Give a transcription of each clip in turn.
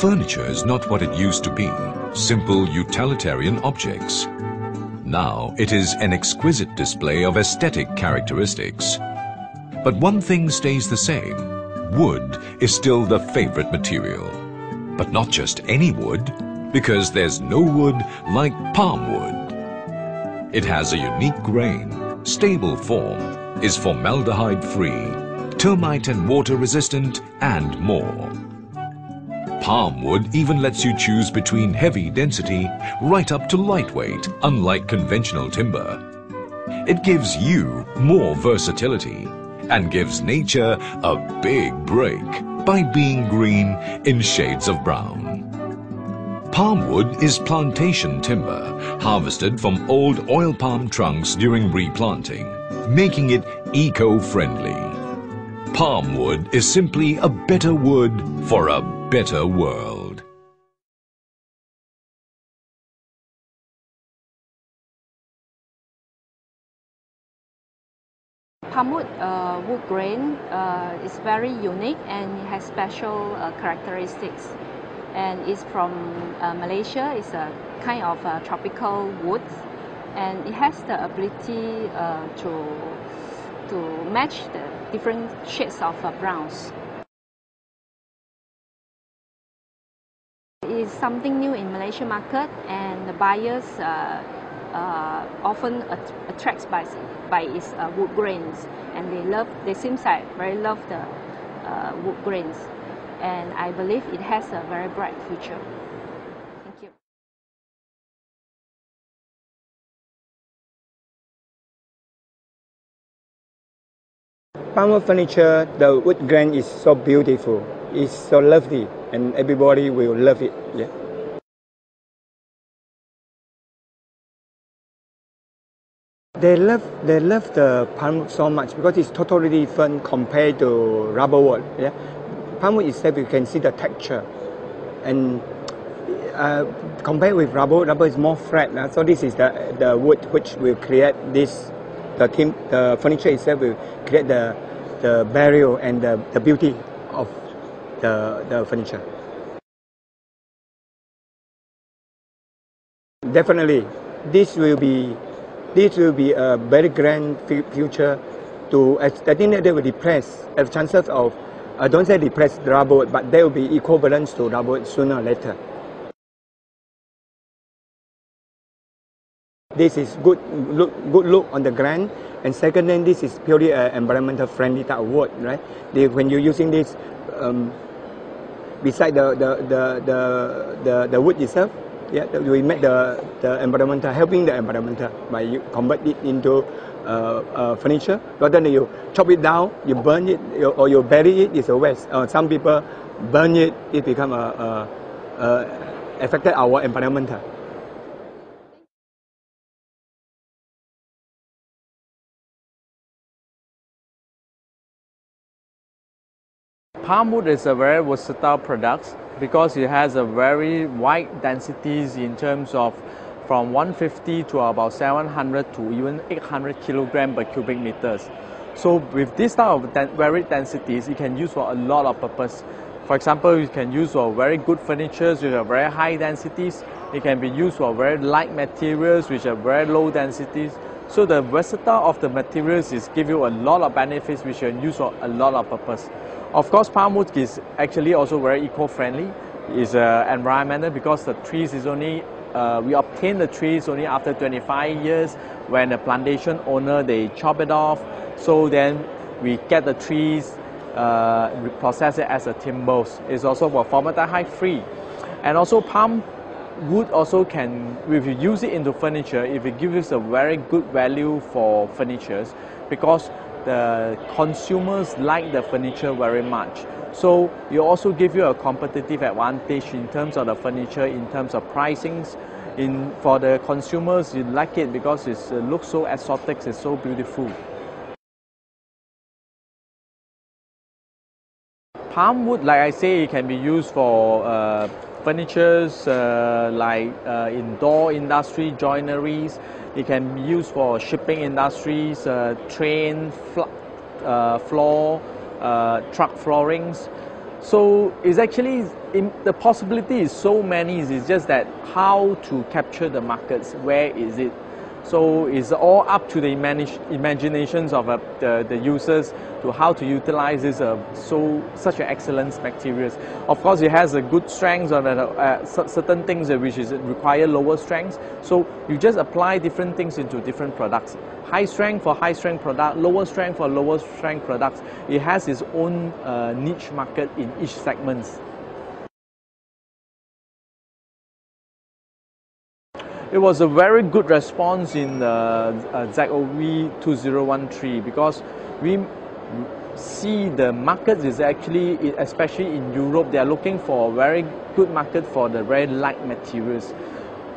Furniture is not what it used to be, simple utilitarian objects. Now it is an exquisite display of aesthetic characteristics. But one thing stays the same. Wood is still the favorite material. But not just any wood, because there's no wood like palm wood. It has a unique grain, stable form, is formaldehyde-free, termite and water resistant, and more. Palm wood even lets you choose between heavy density right up to lightweight, unlike conventional timber. It gives you more versatility and gives nature a big break by being green in shades of brown. Palm wood is plantation timber harvested from old oil palm trunks during replanting, making it eco-friendly. Palm wood is simply a better wood for a better world. Palm wood wood grain is very unique and it has special characteristics. And it's from Malaysia. It's a kind of tropical wood, and it has the ability to match the different shades of browns. It's something new in Malaysian market, and the buyers often attracted by its wood grains, and they seem like very love the wood grains, and I believe it has a very bright future. Thank you. Palm wood furniture, the wood grain is so beautiful, it's so lovely, and everybody will love it. Yeah. They love the palm wood so much because it's totally different compared to rubber wood. Yeah. Palm wood itself, you can see the texture, and compared with rubber is more flat. So this is the wood which will create this. The furniture itself will create the barrier and the beauty of the furniture. Definitely, this will be a very grand future. I think that they will replace, have chances of, I don't say replace the rubber wood, but they will be equivalent to rubber wood sooner or later. This is good look on the grain, and second thing, this is purely environmental friendly type of wood, right? When you're using this, beside the wood itself, yeah, we make the environmental, helping the environmental by convert it into furniture. Rather than you chop it down, you burn it, or you bury it, it's a waste. Some people burn it, it become affected our environmental. Palm wood is a very versatile product because it has a very wide densities in terms of from 150 to about 700 to even 800 kilogram per cubic meters. So with this type of varied densities, it can use for a lot of purpose. For example, you can use for very good furnitures with a very high densities. It can be used for very light materials which are very low densities. So the versatility of the materials is give you a lot of benefits which you can use for a lot of purpose. Of course, palm wood is actually also very eco-friendly. It's environmental because the trees is only, we obtain the trees only after 25 years when the plantation owner, they chop it off. So then we get the trees, process it as a timbers. It's also for formaldehyde free. And also palm wood also can, if you use it into furniture, if it gives us a very good value for furnitures, because the consumers like the furniture very much. So it also give you a competitive advantage in terms of the furniture, in terms of pricings. For the consumers, you like it because it looks so exotic, it's so beautiful. Palm wood, like I say, it can be used for furnitures like indoor industry, joineries. It can be used for shipping industries, train, floor, truck floorings. So it's actually, the possibility is so many, it's just that how to capture the markets, where is it? So it's all up to the imaginations of the users to how to utilize this such an excellent materials. Of course, it has a good strengths or certain things which require lower strengths. So you just apply different things into different products. High strength for high strength product, lower strength for lower strength products. It has its own niche market in each segment. It was a very good response in ZOV 2013 because we see the market is actually, especially in Europe, they are looking for a very good market for the very light materials.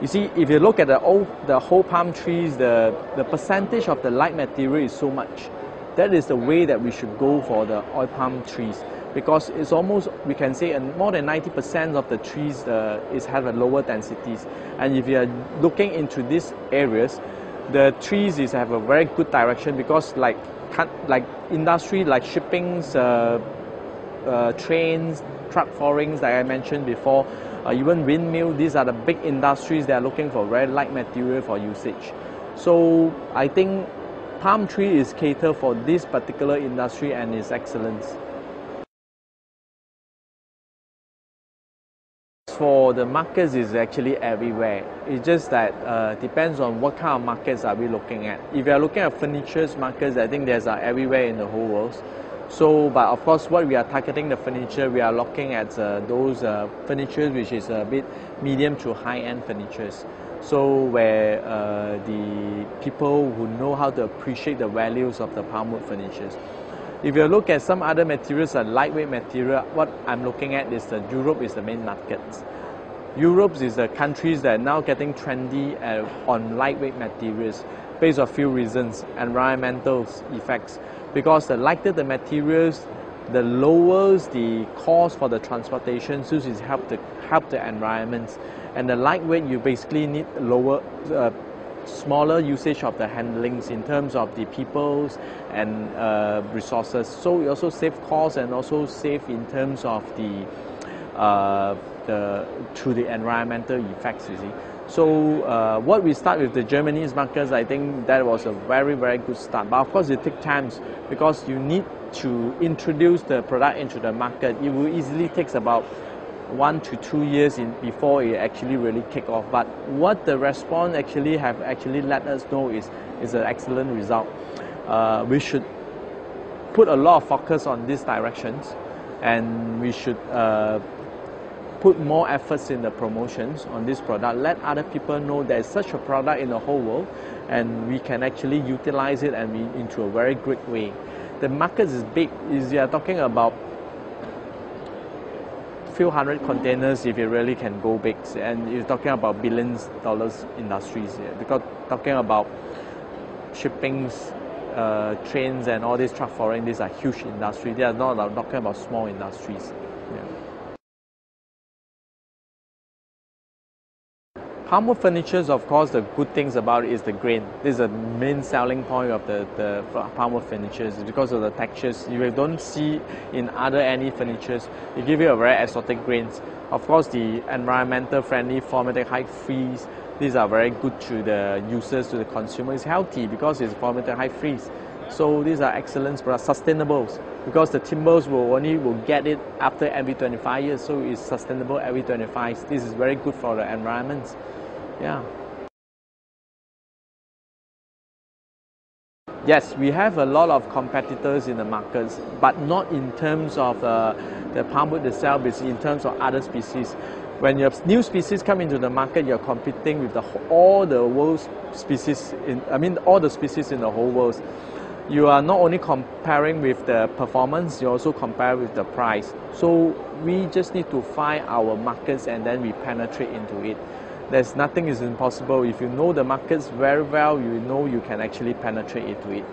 You see, if you look at the whole palm trees, the percentage of the light material is so much. That is the way that we should go for the oil palm trees, because it's almost, we can say, more than 90% of the trees have a lower densities. And if you are looking into these areas, the trees have a very good direction, because like industry like shippings, trains, truck forings, like I mentioned before, even windmill, these are the big industries that are looking for very light material for usage. So I think palm tree is catered for this particular industry and its excellence. For the markets is actually everywhere. It's just that depends on what kind of markets are we looking at. If you are looking at furniture markets, I think there's everywhere in the whole world. So, but of course, what we are targeting the furniture, we are looking at those furniture which is a bit medium to high-end furnitures. So where the people who know how to appreciate the values of the palmwood furnitures. If you look at some other materials, a lightweight material, what I'm looking at is Europe is the main market. Europe is the countries that are now getting trendy on lightweight materials based on a few reasons. Environmental effects, because the lighter the materials, the lowers the cost for the transportation, so it help the environment. And the lightweight, you basically need lower, smaller usage of the handlings in terms of the peoples and resources. So we also save costs and also save in terms of through the environmental effects, you see. So what we start with the Germany's markets, I think that was a very, very good start. But of course it takes time, because you need to introduce the product into the market. It will easily take about 1 to 2 years before it actually really kick off. But what the response actually have let us know is an excellent result. We should put a lot of focus on these directions, and we should put more efforts in the promotions on this product. Let other people know there is such a product in the whole world, and we can actually utilize it and into a very great way. The market is big. You are talking about few hundred containers if you really can go big, and you're talking about billions dollars industries here, because talking about shippings, trains and all these truck forwarding, these are huge industries. They are not talking about small industries. Yeah. Palmwood furnitures, of course, the good things about it is the grain. This is the main selling point of the palmwood furnitures, because of the textures. You don't see in any furnitures. It gives you a very exotic grains. Of course, the environmental friendly formaldehyde free. These are very good to the users, to the consumer. It's healthy because it's formaldehyde free. So these are excellent products, sustainable, because the timbers will get it after every 25 years. So it's sustainable every 25. This is very good for the environment. Yeah. Yes, we have a lot of competitors in the markets, but not in terms of the palmwood itself, it's in terms of other species. When your new species come into the market, you're competing with all the world's species, all the species in the whole world. You are not only comparing with the performance, you also compare with the price. So we just need to find our markets and then we penetrate into it. There's nothing is impossible. If you know the markets very well, you know you can actually penetrate into it.